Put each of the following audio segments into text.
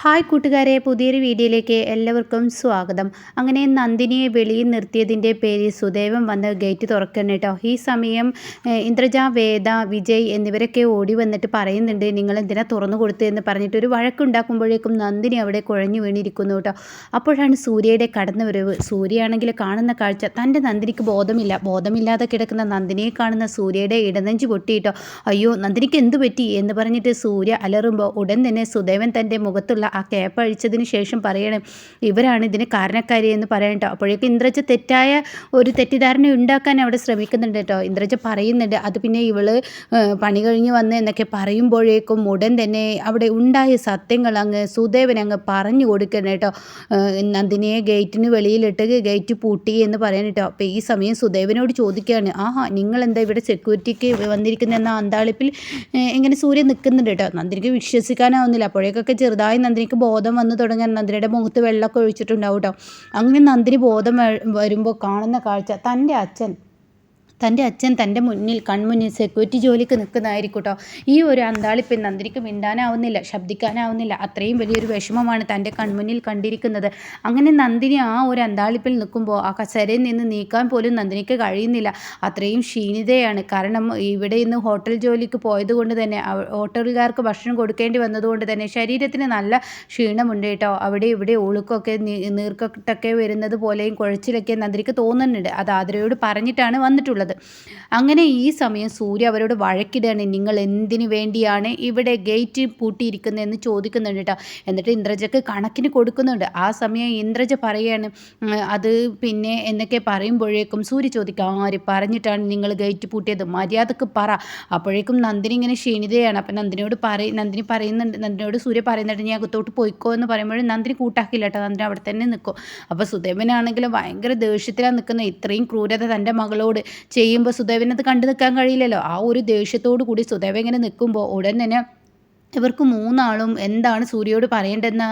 Hi കൂട്ടുകാരെ, പുതിയൊരു വീഡിയോയിലേക്ക് എല്ലാവർക്കും സ്വാഗതം. അങ്ങനെ നന്ദിനിയെ വെളിയിൽ നിർത്തിയതിൻ്റെ പേരിൽ സുദേവൻ വന്ന് ഗേറ്റ് തുറക്കണം കേട്ടോ. ഈ സമയം ഇന്ദ്രജ, വേദ, വിജയ് എന്നിവരൊക്കെ ഓടി വന്നിട്ട് പറയുന്നുണ്ട്, നിങ്ങൾ എന്തിനാ തുറന്നു കൊടുത്തതെന്ന് പറഞ്ഞിട്ട് ഒരു വഴക്കുണ്ടാക്കുമ്പോഴേക്കും നന്ദിനി അവിടെ കുഴഞ്ഞു വീണിരിക്കുന്നു കേട്ടോ. അപ്പോഴാണ് സൂര്യയുടെ കടന്നുവരവ്. സൂര്യയാണെങ്കിൽ കാണുന്ന കാഴ്ച, തൻ്റെ നന്ദിനിക്ക് ബോധമില്ലാതെ കിടക്കുന്ന നന്ദിനിയെ കാണുന്ന സൂര്യയുടെ ഇടനെഞ്ച് പൊട്ടിയിട്ടോ. അയ്യോ, നന്ദിനിക്ക് എന്തു പറ്റി എന്ന് പറഞ്ഞിട്ട് സൂര്യ അലറുമ്പോൾ ഉടൻ തന്നെ സുദേവൻ തൻ്റെ മുഖത്തുള്ള ആ ക്യാപ്പ് അഴിച്ചതിന് ശേഷം പറയണം, ഇവരാണ് ഇതിന് കാരണക്കാരി എന്ന് പറയണം കേട്ടോ. അപ്പോഴേക്കും ഇന്ദ്രജ തെറ്റായ ഒരു തെറ്റിദ്ധാരണ ഉണ്ടാക്കാൻ അവിടെ ശ്രമിക്കുന്നുണ്ട് കേട്ടോ. ഇന്ദ്രജ പറയുന്നുണ്ട്, അത് പിന്നെ ഇവള് പണി കഴിഞ്ഞ് വന്ന് എന്നൊക്കെ പറയുമ്പോഴേക്കും ഉടൻ തന്നെ അവിടെ ഉണ്ടായ സത്യങ്ങൾ അങ്ങ് സുദേവൻ അങ്ങ് പറഞ്ഞു കൊടുക്കണം കേട്ടോ. നന്ദിനിയെ ഗേറ്റിന് വെളിയിലിട്ട് ഗേറ്റ് പൂട്ടി എന്ന് പറയണം കേട്ടോ. അപ്പോൾ ഈ സമയം സുദേവനോട് ചോദിക്കുകയാണ്, ആഹാ, നിങ്ങളെന്താ ഇവിടെ സെക്യൂരിറ്റിക്ക് വന്നിരിക്കുന്നതെന്ന അന്താളിപ്പിൽ ഇങ്ങനെ സൂര്യൻ നിൽക്കുന്നുണ്ട് കേട്ടോ. നന്ദിനിക്ക് വിശ്വസിക്കാനാവുന്നില്ല. അപ്പോഴേക്കൊക്കെ ചെറുതായി നന്ദിനിക്ക് ബോധം വന്നു തുടങ്ങാൻ, നന്ദിനിയുടെ മുഖത്ത് വെള്ളമൊക്കെ ഒഴിച്ചിട്ടുണ്ടാവും കേട്ടോ. അങ്ങനെ നന്ദിനി ബോധം വരുമ്പോൾ കാണുന്ന കാഴ്ച, തൻ്റെ അച്ഛൻ തൻ്റെ കൺമുന്നിൽ സെക്യൂരിറ്റി ജോലിക്ക് നിൽക്കുന്നതായിരിക്കും കേട്ടോ. ഈ ഒരു അന്താളിപ്പിൽ നന്ദിനിക്ക് മിണ്ടാനാവുന്നില്ല, ശബ്ദിക്കാനാവുന്നില്ല. അത്രയും വലിയൊരു വിഷമമാണ് തൻ്റെ കൺമുന്നിൽ കണ്ടിരിക്കുന്നത്. അങ്ങനെ നന്ദിനി ആ ഒരു അന്താളിപ്പിൽ നിൽക്കുമ്പോൾ ആ കസേരയിൽ നിന്ന് നീക്കാൻ പോലും നന്ദിനിക്ക് കഴിയുന്നില്ല. അത്രയും ക്ഷീണിതയാണ്. കാരണം ഇവിടെ ഇന്ന് ഹോട്ടൽ ജോലിക്ക് പോയത് കൊണ്ട് തന്നെ, ഹോട്ടലുകാർക്ക് ഭക്ഷണം കൊടുക്കേണ്ടി വന്നതുകൊണ്ട് തന്നെ ശരീരത്തിന് നല്ല ക്ഷീണമുണ്ട് കേട്ടോ. അവിടെ ഇവിടെ ഉളുക്കൊക്കെ നീർക്കൊട്ടൊക്കെ വരുന്നത് പോലെയും കുഴച്ചിലൊക്കെ നന്ദിനിക്ക് തോന്നുന്നുണ്ട്. അത് ആതിരയോട് പറഞ്ഞിട്ടാണ് വന്നിട്ടുള്ളത്. അങ്ങനെ ഈ സമയം സൂര്യ അവരോട് വഴക്കിടുകയാണ്, നിങ്ങൾ എന്തിനു വേണ്ടിയാണ് ഇവിടെ ഗേറ്റ് പൂട്ടിയിരിക്കുന്നതെന്ന് ചോദിക്കുന്നുണ്ട് കേട്ടോ. എന്നിട്ട് ഇന്ദ്രജക്ക് കണക്കിന് കൊടുക്കുന്നുണ്ട്. ആ സമയം ഇന്ദ്രജ പറയാണ്, അത് പിന്നെ എന്നൊക്കെ പറയുമ്പോഴേക്കും സൂര്യ ചോദിക്കുക, ആര് പറഞ്ഞിട്ടാണ് നിങ്ങൾ ഗേറ്റ് പൂട്ടിയത്, മര്യാദക്ക് പറ. അപ്പോഴേക്കും നന്ദിനി ഇങ്ങനെ ക്ഷീണിതയാണ്. അപ്പം നന്ദിനിയോട് സൂര്യ പറയുന്നുണ്ട്, ഞാൻ അകത്തോട്ട് പോയിക്കോ എന്ന് പറയുമ്പോഴും നന്ദിനി കൂട്ടാക്കില്ല കേട്ടോ. നന്ദിനി അവിടെ തന്നെ നിൽക്കും. അപ്പോൾ സുദേവനാണെങ്കിലും ഭയങ്കര ദേഷ്യത്തിലാണ് നിൽക്കുന്നത്. ഇത്രയും ക്രൂരത തൻ്റെ മകളോട് ചെയ്യുമ്പോൾ സുദേവനത് കണ്ടു നിൽക്കാൻ കഴിയില്ലല്ലോ. ആ ഒരു ദേഷ്യത്തോടു കൂടി സുദേവൻ ഇങ്ങനെ നിൽക്കുമ്പോൾ ഉടൻ തന്നെ ഇവർക്ക് മൂന്നാളും എന്താണ് സൂര്യയോട് പറയേണ്ടതെന്ന്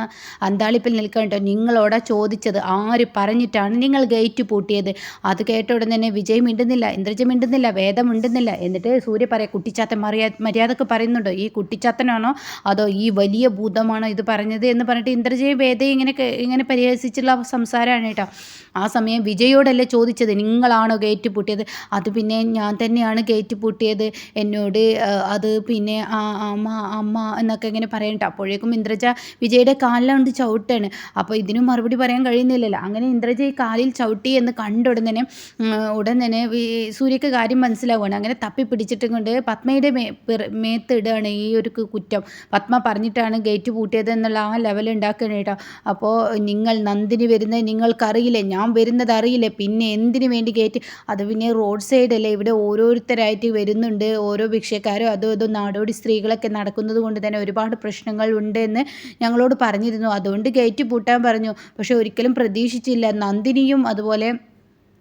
അന്താളിപ്പിൽ നിൽക്കാൻ കേട്ടോ. നിങ്ങളോടാ ചോദിച്ചത്, ആര് പറഞ്ഞിട്ടാണ് നിങ്ങൾ ഗേറ്റ് പൂട്ടിയത്? അത് കേട്ട ഉടൻ തന്നെ വിജയ് മിണ്ടുന്നില്ല, ഇന്ദ്രജ മിണ്ടുന്നില്ല, വേദം മിണ്ടുന്നില്ല. എന്നിട്ട് സൂര്യ പറയാം, കുട്ടിച്ചാത്തൻ മര്യാദക്ക് പറയുന്നുണ്ടോ? ഈ കുട്ടിച്ചാത്തനാണോ അതോ ഈ വലിയ ഭൂതമാണോ ഇത് പറഞ്ഞത് എന്ന് പറഞ്ഞിട്ട് ഇന്ദ്രജയും വേദയും ഇങ്ങനെ പരിഹസിച്ചുള്ള സംസാരമാണ് കേട്ടോ. ആ സമയം വിജയോടല്ലേ ചോദിച്ചത്, നിങ്ങളാണോ ഗേറ്റ് പൂട്ടിയത്? അത് പിന്നെ ഞാൻ തന്നെയാണ് ഗേറ്റ് പൂട്ടിയത്. എന്നോട് അത് പിന്നെ അമ്മ എന്നൊക്കെ ഇങ്ങനെ പറയണ്ട. അപ്പോഴേക്കും ഇന്ദ്രജ വിജയുടെ കാലിലുണ്ട് ചവിട്ടാണ്. അപ്പോൾ ഇതിനും മറുപടി പറയാൻ കഴിയുന്നില്ലല്ലോ. അങ്ങനെ ഇന്ദ്രജ ഈ കാലിൽ ചവിട്ടി എന്ന് കണ്ട ഉടൻ തന്നെ സൂര്യക്ക് കാര്യം മനസ്സിലാവുകയാണ്. അങ്ങനെ തപ്പി പിടിച്ചിട്ടും കൊണ്ട് പത്മയുടെ മേത്തിടുകയാണ് ഈ ഒരു കുറ്റം. പത്മ പറഞ്ഞിട്ടാണ് ഗേറ്റ് പൂട്ടിയത് എന്നുള്ള ആ ലെവൽ ഉണ്ടാക്കുകയാണ് കേട്ടോ. അപ്പോൾ നിങ്ങൾ നന്ദിനി വരുന്നത് നിങ്ങൾക്കറിയില്ലേ, ഞാൻ വരുന്നത് അറിയില്ലേ, പിന്നെ എന്തിനു വേണ്ടി ഗേറ്റ്? അത് പിന്നെ റോഡ് സൈഡല്ലേ, ഇവിടെ ഓരോരുത്തരായിട്ട് വരുന്നുണ്ട്, ഓരോ ഭിക്ഷക്കാരും അതോ ഇതോ നാടോടി സ്ത്രീകളൊക്കെ നടക്കുന്നത് കൊണ്ട് തന്നെ ഒരുപാട് പ്രശ്നങ്ങൾ ഉണ്ട് എന്ന് ഞങ്ങളോട് പറഞ്ഞിരുന്നു. അതുകൊണ്ട് ഗേറ്റ് പൂട്ടാൻ പറഞ്ഞു. പക്ഷെ ഒരിക്കലും പ്രതീക്ഷിച്ചില്ല നന്ദിനിയും അതുപോലെ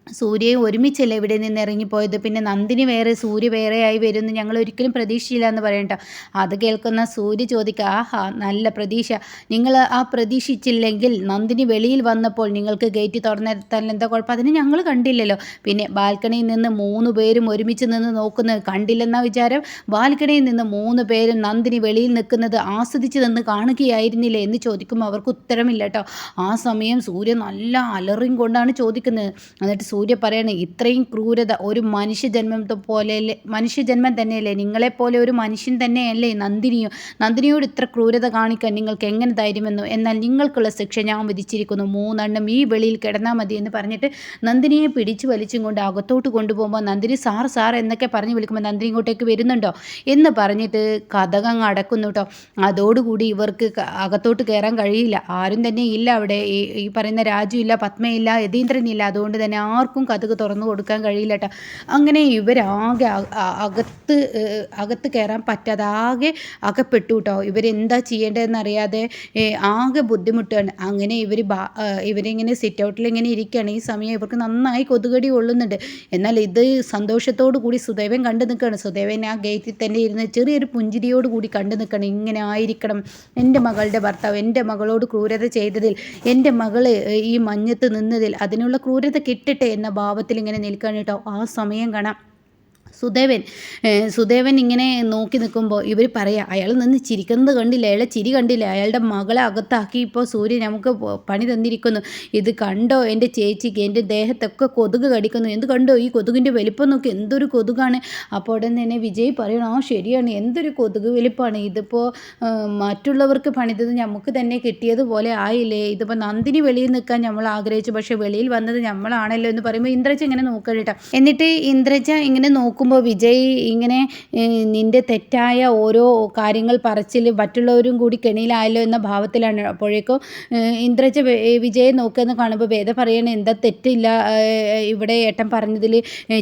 സൂര്യയും ഒരുമിച്ചല്ലേ ഇവിടെ നിന്ന് ഇറങ്ങിപ്പോയത്. പിന്നെ നന്ദിനി വേറെ സൂര്യ വേറെയായി വരുമെന്ന് ഞങ്ങൾ ഒരിക്കലും പ്രതീക്ഷയില്ല എന്ന് പറയണ്ട. അത് കേൾക്കുന്ന സൂര്യ ചോദിക്കുക, ആഹാ, നല്ല പ്രതീക്ഷ. നിങ്ങൾ ആ പ്രതീക്ഷിച്ചില്ലെങ്കിൽ നന്ദിനി വെളിയിൽ വന്നപ്പോൾ നിങ്ങൾക്ക് ഗേറ്റ് തുറന്നെത്താൻ എന്താ കുഴപ്പം? അതിന് ഞങ്ങൾ കണ്ടില്ലല്ലോ. പിന്നെ ബാൽക്കണിയിൽ നിന്ന് 3 പേരും ഒരുമിച്ച് നിന്ന് നോക്കുന്നത് കണ്ടില്ലെന്ന വിചാരം? ബാൽക്കണിയിൽ നിന്ന് 3 പേരും നന്ദിനി വെളിയിൽ നിൽക്കുന്നത് ആസ്വദിച്ച് നിന്ന് കാണുകയായിരുന്നില്ലേ എന്ന് ചോദിക്കുമ്പോൾ അവർക്ക് ഉത്തരമില്ല കേട്ടോ. ആ സമയം സൂര്യ നല്ല അലറിയും കൊണ്ടാണ് ചോദിക്കുന്നത്. എന്നിട്ട് സൂര്യ പറയണേ, ഇത്രയും ക്രൂരത ഒരു മനുഷ്യജന്മം തന്നെയല്ലേ, നിങ്ങളെപ്പോലെ ഒരു മനുഷ്യൻ തന്നെയല്ലേ നന്ദിനിയോട് ഇത്ര ക്രൂരത കാണിക്കാൻ നിങ്ങൾക്ക് എങ്ങനെ ധൈര്യമെന്നു? എന്നാൽ നിങ്ങൾക്കുള്ള ശിക്ഷ ഞാൻ വിധിച്ചിരിക്കുന്നു. 3 എണ്ണം ഈ വെളിയിൽ കിടന്നാൽ മതി എന്ന് പറഞ്ഞിട്ട് നന്ദിനിയെ പിടിച്ചു വലിച്ചും കൊണ്ട് അകത്തോട്ട് കൊണ്ടുപോകുമ്പോൾ നന്ദിനി സാർ എന്നൊക്കെ പറഞ്ഞ് വിളിക്കുമ്പോൾ നന്ദിനി ഇങ്ങോട്ടേക്ക് വരുന്നുണ്ടോ എന്ന് പറഞ്ഞിട്ട് കതകങ്ങ് അടക്കുന്നു കേട്ടോ. അതോടുകൂടി ഇവർക്ക് അകത്തോട്ട് കയറാൻ കഴിയില്ല. ആരും തന്നെ ഇല്ല അവിടെ. ഈ പറയുന്ന രാജു ഇല്ല, പത്മയില്ല, യതീന്ദ്രനില്ല. അതുകൊണ്ട് തന്നെ ആർക്കും കതക് തുറന്നു കൊടുക്കാൻ കഴിയില്ല കേട്ടോ. അങ്ങനെ ഇവരാകെ അകത്ത് കയറാൻ പറ്റാതെ ആകെ അകപ്പെട്ടു കേട്ടോ. ഇവരെന്താ ചെയ്യേണ്ടതെന്നറിയാതെ ആകെ ബുദ്ധിമുട്ടാണ്. അങ്ങനെ ഇവരിങ്ങനെ സിറ്റ് ഔട്ടിൽ ഇങ്ങനെ ഇരിക്കുകയാണ്. ഈ സമയം ഇവർക്ക് നന്നായി കൊതുകടി കൊള്ളുന്നുണ്ട്. എന്നാൽ ഇത് സന്തോഷത്തോടു കൂടി സുദേവൻ കണ്ടു നിൽക്കുകയാണ്. സുദേവൻ ആ ഗേറ്റിൽ തന്നെ ഇരുന്ന് ചെറിയൊരു പുഞ്ചിരിയോട് കൂടി കണ്ടു നിൽക്കണം. ഇങ്ങനെ ആയിരിക്കണം എൻ്റെ മകളുടെ ഭർത്താവ്, എൻ്റെ മകളോട് ക്രൂരത ചെയ്തതിൽ, എൻ്റെ മകള് ഈ മഞ്ഞത്ത് നിന്നതിൽ അതിനുള്ള ക്രൂരത കിട്ടട്ടെ എന്ന ഭാവത്തിൽ ഇങ്ങനെ നിൽക്കാൻ കേട്ടോ. ആ സമയം കാണാം സുദേവൻ ഇങ്ങനെ നോക്കി നിൽക്കുമ്പോൾ ഇവർ പറയാ, അയാൾ നിന്ന് ചിരിക്കുന്നത് കണ്ടില്ല, അയാളെ ചിരി കണ്ടില്ല, അയാളുടെ മകളെ അകത്താക്കി ഇപ്പോൾ സൂര്യൻ നമുക്ക് പണി തന്നിരിക്കുന്നു. ഇത് കണ്ടോ എൻ്റെ ചേച്ചിക്ക്, എൻ്റെ ദേഹത്തൊക്കെ കൊതുക് കടിക്കുന്നു, എന്ത് കണ്ടോ ഈ കൊതുകിൻ്റെ വലിപ്പം നോക്കി, എന്തൊരു കൊതുകാണ്. അപ്പോൾ ഉടൻ തന്നെ വിജയ് പറയണം, ആ ശരിയാണ്, എന്തൊരു കൊതുക് വലിപ്പമാണ്, ഇതിപ്പോൾ മറ്റുള്ളവർക്ക് പണിതത് നമുക്ക് തന്നെ കിട്ടിയതുപോലെ ആയില്ലേ, ഇതിപ്പോൾ നന്ദിനി വെളിയിൽ നിൽക്കാൻ നമ്മൾ ആഗ്രഹിച്ചു, പക്ഷേ വെളിയിൽ വന്നത് നമ്മളാണല്ലോ എന്ന് പറയുമ്പോൾ ഇന്ദ്രജ ഇങ്ങനെ നോക്കണം കേട്ടോ. എന്നിട്ട് ഇന്ദ്രജ ഇങ്ങനെ നോക്കുമ്പോൾ വിജയ് ഇങ്ങനെ നിൻ്റെ തെറ്റായ ഓരോ കാര്യങ്ങൾ പറച്ചിൽ മറ്റുള്ളവരും കൂടി കെണിയിലായല്ലോ എന്ന ഭാവത്തിലാണ്. അപ്പോഴേക്കും ഇന്ദ്രജ വിജയെ നോക്കുകയെന്ന് കാണുമ്പോൾ വേദ പറയണ എന്താ തെറ്റില്ല ഇവിടെ ഏട്ടൻ പറഞ്ഞതിൽ,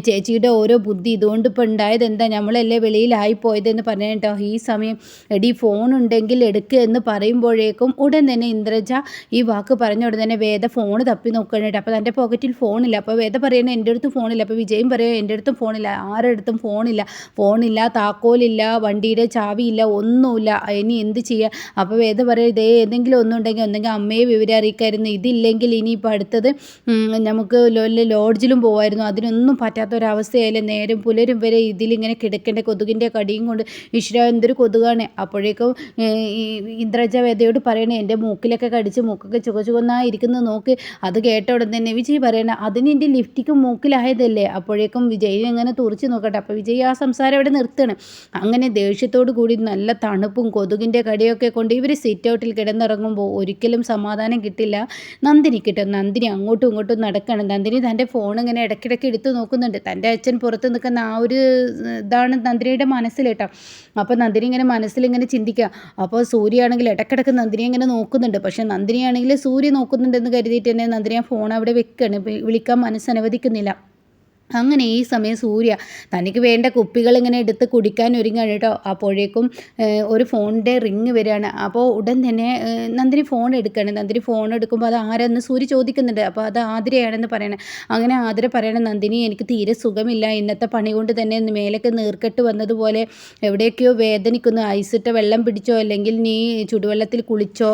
ചേച്ചിയുടെ ഓരോ ബുദ്ധി ഇതുകൊണ്ട് ഇപ്പോൾ ഉണ്ടായത് എന്താ, നമ്മളല്ലേ വെളിയിലായി പോയതെന്ന് പറഞ്ഞു കേട്ടോ. ഈ സമയം എടി ഫോൺ ഉണ്ടെങ്കിൽ എടുക്കുക എന്ന് പറയുമ്പോഴേക്കും ഉടൻ തന്നെ ഇന്ദ്രജ ഈ വാക്ക് പറഞ്ഞ ഉടൻ തന്നെ വേദ ഫോൺ തപ്പി നോക്കണം കേട്ടോ. അപ്പോൾ തൻ്റെ പോക്കറ്റിൽ ഫോണില്ല. അപ്പോൾ വേദ പറയണ എൻ്റെ അടുത്ത് ഫോണില്ല. അപ്പോൾ വിജയും പറയുക എൻ്റെ അടുത്തും ഫോണില്ല. ആരുടെ അടുത്തും ഫോണില്ല, താക്കോലില്ല, വണ്ടിയുടെ ചാവിയില്ല, ഒന്നുമില്ല, ഇനി എന്ത് ചെയ്യുക. അപ്പോൾ വേദ പറയുക ഇതേ ഏതെങ്കിലും ഒന്നുണ്ടെങ്കിൽ അമ്മയെ വിവരം അറിയിക്കായിരുന്നു, ഇതില്ലെങ്കിൽ ഇനിയിപ്പോൾ അടുത്തത് നമുക്ക് ലോഡ്ജിലും പോകുമായിരുന്നു, അതിനൊന്നും പറ്റാത്തൊരവസ്ഥയായാലും നേരം പുലരും വരെ ഇതിലിങ്ങനെ കിടക്കേണ്ട കൊതുകിൻ്റെ കടിയും കൊണ്ട് ഈശ്വര എന്തൊരു കൊതുകാണ്. അപ്പോഴേക്കും ഇന്ദ്രജ വേദയോട് പറയണേ എൻ്റെ മൂക്കിലൊക്കെ കടിച്ച് മൂക്കൊക്കെ ചുവന്നായിരിക്കുന്നത് നോക്ക്. അത് കേട്ട ഉടൻ തന്നെ വിജയ് പറയണ അതിന് എൻ്റെ ലിഫ്റ്റിക്ക് മൂക്കിലായതല്ലേ. അപ്പോഴേക്കും വിജയ് എങ്ങനെ തുറച്ച് നോക്കട്ടെ. അപ്പോൾ വിജയ് ആ സംസാരം ഇവിടെ നിർത്തണം. അങ്ങനെ ദേഷ്യത്തോടു കൂടി നല്ല തണുപ്പും കൊതുകിൻ്റെ കടിയൊക്കെ കൊണ്ട് ഇവർ സിറ്റ് ഔട്ടിൽ കിടന്നിറങ്ങുമ്പോൾ ഒരിക്കലും സമാധാനം കിട്ടില്ല നന്ദിനി കിട്ടും. നന്ദിനി അങ്ങോട്ടും ഇങ്ങോട്ടും നടക്കണം. നന്ദിനി തൻ്റെ ഫോൺ ഇങ്ങനെ ഇടയ്ക്കിടയ്ക്ക് എടുത്ത് നോക്കുന്നുണ്ട്. തൻ്റെ അച്ഛൻ പുറത്ത് നിൽക്കുന്ന ആ ഒരു ഇതാണ് നന്ദിനിയുടെ മനസ്സിൽ കേട്ടോ. അപ്പോൾ നന്ദിനി ഇങ്ങനെ മനസ്സിലിങ്ങനെ ചിന്തിക്കുക. അപ്പോൾ സൂര്യയാണെങ്കിൽ ഇടയ്ക്കിടയ്ക്ക് നന്ദിനി ഇങ്ങനെ നോക്കുന്നുണ്ട്. പക്ഷേ നന്ദിനിയാണെങ്കിൽ സൂര്യ നോക്കുന്നുണ്ടെന്ന് കരുതിയിട്ട് തന്നെ നന്ദിനി ആ ഫോൺ അവിടെ വെക്കുകയാണ്. വിളിക്കാൻ മനസ്സനുവദിക്കുന്നില്ല. അങ്ങനെ ഈ സമയം സൂര്യ തനിക്ക് വേണ്ട കുപ്പികൾ ഇങ്ങനെ എടുത്ത് കുടിക്കാൻ ഒരുങ്ങാണ് കേട്ടോ. അപ്പോഴേക്കും ഒരു ഫോണിൻ്റെ റിങ് വരികയാണ്. അപ്പോൾ ഉടൻ തന്നെ നന്ദിനി ഫോൺ എടുക്കുകയാണ്. നന്ദിനി ഫോൺ എടുക്കുമ്പോൾ അത് ആരെന്ന് സൂര്യ ചോദിക്കുന്നുണ്ട്. അപ്പോൾ അത് ആതിരയാണെന്ന് പറയണേ. അങ്ങനെ ആതിര പറയണ നന്ദിനി എനിക്ക് തീരെ സുഖമില്ല, ഇന്നത്തെ പണി കൊണ്ട് തന്നെ മേലൊക്കെ നീർക്കെട്ട് വന്നതുപോലെ എവിടെയൊക്കെയോ വേദനിക്കുന്നു, ഐസിട്ട വെള്ളം പിടിച്ചോ അല്ലെങ്കിൽ നീ ചുടുവെള്ളത്തിൽ കുളിച്ചോ,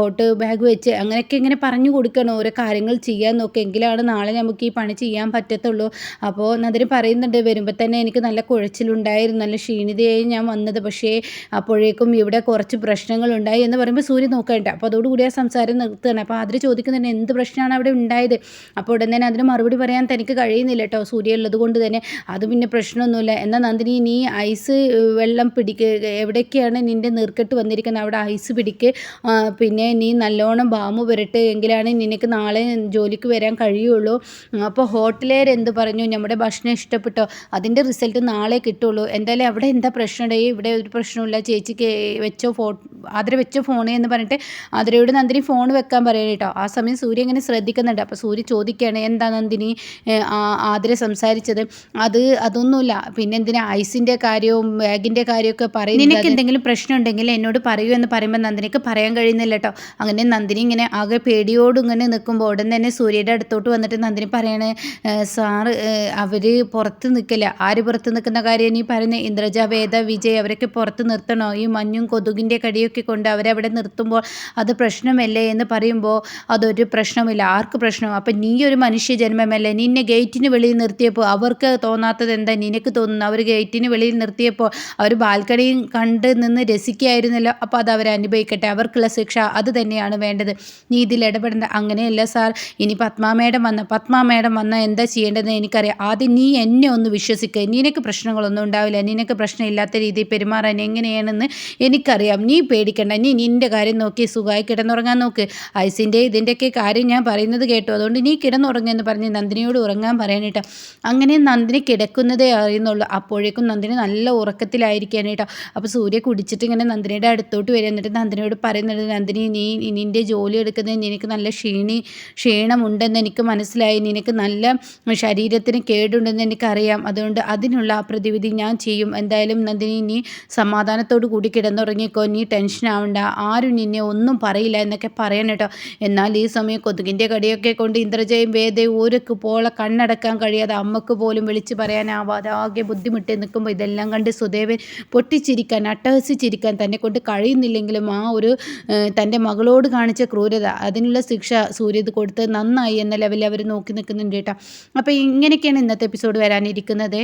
ഹോട്ട് ബാഗ് വെച്ച് അങ്ങനെയൊക്കെ ഇങ്ങനെ പറഞ്ഞു കൊടുക്കണം, ഓരോ കാര്യങ്ങൾ ചെയ്യാൻ നോക്കുക, എങ്കിലാണ് നാളെ നമുക്ക് ഈ പണി ചെയ്യാൻ പറ്റത്തുള്ളൂ. അപ്പോൾ നന്ദിനി പറയുന്നുണ്ട് വരുമ്പോൾ തന്നെ എനിക്ക് നല്ല കുഴച്ചിലുണ്ടായിരുന്നു, നല്ല ക്ഷീണിതയായി ഞാൻ വന്നത്, പക്ഷേ അപ്പോഴേക്കും ഇവിടെ കുറച്ച് പ്രശ്നങ്ങളുണ്ടായി എന്ന് പറയുമ്പോൾ സൂര്യ നോക്കണ്ട. അപ്പോൾ അതോടുകൂടി ആ സംസാരം നിർത്തുകയാണ്. അപ്പോൾ അതിൽ ചോദിക്കുന്നുണ്ട് എന്ത് പ്രശ്നമാണ് അവിടെ ഉണ്ടായത്. അപ്പോൾ ഉടൻ തന്നെ അതിന് മറുപടി പറയാൻ തനിക്ക് കഴിയുന്നില്ല കേട്ടോ, സൂര്യ ഉള്ളത് കൊണ്ട് തന്നെ. അത് പിന്നെ പ്രശ്നമൊന്നുമില്ല. എന്നാൽ നന്ദിനി നീ ഐസ് വെള്ളം എവിടേക്കാണ് നിൻ്റെ നീർക്കെട്ട് വന്നിരിക്കുന്നത് അവിടെ ഐസ് പിടിക്ക്, പിന്നെ നീ നല്ലോണം ബാമു പുരട്ട്, എങ്കിലാണ് നിനക്ക് നാളെ ജോലിക്ക് വരാൻ കഴിയുള്ളൂ. അപ്പോൾ ഹോട്ടലുകാർ എന്ത് പറഞ്ഞു, നമ്മുടെ ഭക്ഷണം ഇഷ്ടപ്പെട്ടോ, അതിൻ്റെ റിസൾട്ട് നാളെ കിട്ടുള്ളൂ. എന്തായാലും അവിടെ എന്താ പ്രശ്നം, ഇവിടെ ഒരു പ്രശ്നമില്ല, ചേച്ചിക്ക് വെച്ചോ ആതിര വെച്ചോ ഫോണേ എന്ന് പറഞ്ഞിട്ട് ആതിരയോട് നന്ദിനി ഫോൺ വെക്കാൻ പറയുക കേട്ടോ. ആ സമയം സൂര്യ ഇങ്ങനെ ശ്രദ്ധിക്കുന്നുണ്ട്. അപ്പോൾ സൂര്യ ചോദിക്കുകയാണ് എന്താ നന്ദിനി ആതിര സംസാരിച്ചത്. അതൊന്നുമില്ല, പിന്നെ എന്തിനാ ഐസിൻ്റെ കാര്യവും ബാഗിൻ്റെ കാര്യമൊക്കെ പറയും, നിനക്ക് എന്തെങ്കിലും പ്രശ്നം ഉണ്ടെങ്കിൽ എന്നോട് പറയൂ എന്ന് പറയുമ്പോൾ നന്ദിനിക്ക് പറയാൻ കഴിയുന്നില്ല കേട്ടോ. അങ്ങനെ നന്ദിനി ഇങ്ങനെ ആകെ പേടിയോട് ഇങ്ങനെ നിൽക്കുമ്പോൾ ഉടൻ തന്നെ സൂര്യയുടെ അടുത്തോട്ട് വന്നിട്ട് നന്ദിനി പറയാണ് സാറ് അവർ പുറത്ത് നിൽക്കില്ല. ആര് പുറത്ത് നിൽക്കുന്ന കാര്യം നീ പറയുന്നത്, ഇന്ദ്രജ വേദ വിജയ് അവരൊക്കെ പുറത്ത് നിർത്തണോ, ഈ മഞ്ഞും കൊതുകിൻ്റെ കടിയൊക്കെ കൊണ്ട് അവരവിടെ നിർത്തുമ്പോൾ അത് പ്രശ്നമല്ലേ എന്ന് പറയുമ്പോൾ അതൊരു പ്രശ്നമില്ല, ആർക്ക് പ്രശ്നം, അപ്പം നീ ഒരു മനുഷ്യ ജന്മമല്ലേ, നിന്നെ ഗേറ്റിന് വെളിയിൽ നിർത്തിയപ്പോൾ അവർക്ക് തോന്നാത്തത് എന്താ നിനക്ക് തോന്നുന്നു, അവർ ഗേറ്റിന് വെളിയിൽ നിർത്തിയപ്പോൾ അവർ ബാൽക്കണിയും കണ്ട് നിന്ന് രസിക്കുകയായിരുന്നല്ലോ, അപ്പോൾ അത് അവർ അനുഭവിക്കട്ടെ, അവർക്കുള്ള ശിക്ഷ അത് തന്നെയാണ് വേണ്ടത്, നീ ഇതിൽ ഇടപെടേണ്ട. അങ്ങനെയല്ല സാർ, ഇനി പത്മാ മേഡം വന്നാൽ എന്താ ചെയ്യേണ്ടതെന്ന് എനിക്കറിയാം, ആദ്യം നീ എന്നെ ഒന്ന് വിശ്വസിക്കുക, നിനക്ക് പ്രശ്നങ്ങളൊന്നും ഉണ്ടാവില്ല, നിനക്ക് പ്രശ്നമില്ലാത്ത രീതിയിൽ പെരുമാറാൻ എങ്ങനെയാണെന്ന് എനിക്കറിയാം, നീ പേടിക്കണ്ട, നീ നിൻ്റെ കാര്യം നോക്കി സുഖമായി കിടന്നുറങ്ങാൻ നോക്ക്, ഐസിൻ്റെ ഇതിൻ്റെയൊക്കെ കാര്യം ഞാൻ പറയുന്നത് കേട്ടു, അതുകൊണ്ട് നീ കിടന്നുറങ്ങുമെന്ന് പറഞ്ഞ് നന്ദിനിയോട് ഉറങ്ങാൻ പറയാനേട്ടോ. അങ്ങനെ നന്ദിനി കിടക്കുന്നതേ അറിയുന്നുള്ളൂ. അപ്പോഴേക്കും നന്ദിനി നല്ല ഉറക്കത്തിലായിരിക്കുകയാണ് കേട്ടോ. അപ്പോൾ സൂര്യ കുടിച്ചിട്ട് ഇങ്ങനെ നന്ദിനിയുടെ അടുത്തോട്ട് വരിക, എന്നിട്ട് നന്ദിനിയോട് പറയുന്നുണ്ട് നന്ദിനി നീ നിൻ്റെ ജോലി എടുക്കുന്നത് നിനക്ക് നല്ല ക്ഷീണമുണ്ടെന്ന് എനിക്ക് മനസ്സിലായി, നിനക്ക് നല്ല ശരീരത്തിന് കേടുണ്ടെന്ന് എനിക്കറിയാം, അതുകൊണ്ട് അതിനുള്ള പ്രതിവിധി ഞാൻ ചെയ്യും. എന്തായാലും നന്ദിനി നീ സമാധാനത്തോടു കൂടി കിടന്നുറങ്ങിക്കോ, നീ ടെൻഷൻ ആവണ്ട, ആരും നിന്നെ ഒന്നും പറയില്ല എന്നൊക്കെ പറയണം കേട്ടോ. എന്നാൽ ഈ സമയം കൊതുകിൻ്റെ കടിയൊക്കെ കൊണ്ട് ഇന്ദ്രജയും വേദയും ഓരക്ക് പോളെ കണ്ണടക്കാൻ കഴിയാതെ അമ്മക്ക് പോലും വിളിച്ച് പറയാനാവാതെ ആകെ ബുദ്ധിമുട്ടി നിൽക്കുമ്പോൾ ഇതെല്ലാം കണ്ട് സുദേവൻ പൊട്ടിച്ചിരിക്കാൻ അട്ടഹസിച്ചിരിക്കാൻ തന്നെ കൊണ്ട് കഴിയുന്നില്ലെങ്കിലും ആ ഒരു തൻ്റെ മകളോട് കാണിച്ച ക്രൂരത അതിനുള്ള ശിക്ഷ സൂര്യ ഇത് കൊടുത്ത് നന്നായി എന്ന ലെവലിൽ അവർ നോക്കി നിൽക്കുന്നുണ്ട് കേട്ടോ. അപ്പോൾ ഇങ്ങനെയൊക്കെയാണ് ഇന്നത്തെ എപ്പിസോഡ് വരാനിരിക്കുന്നത്.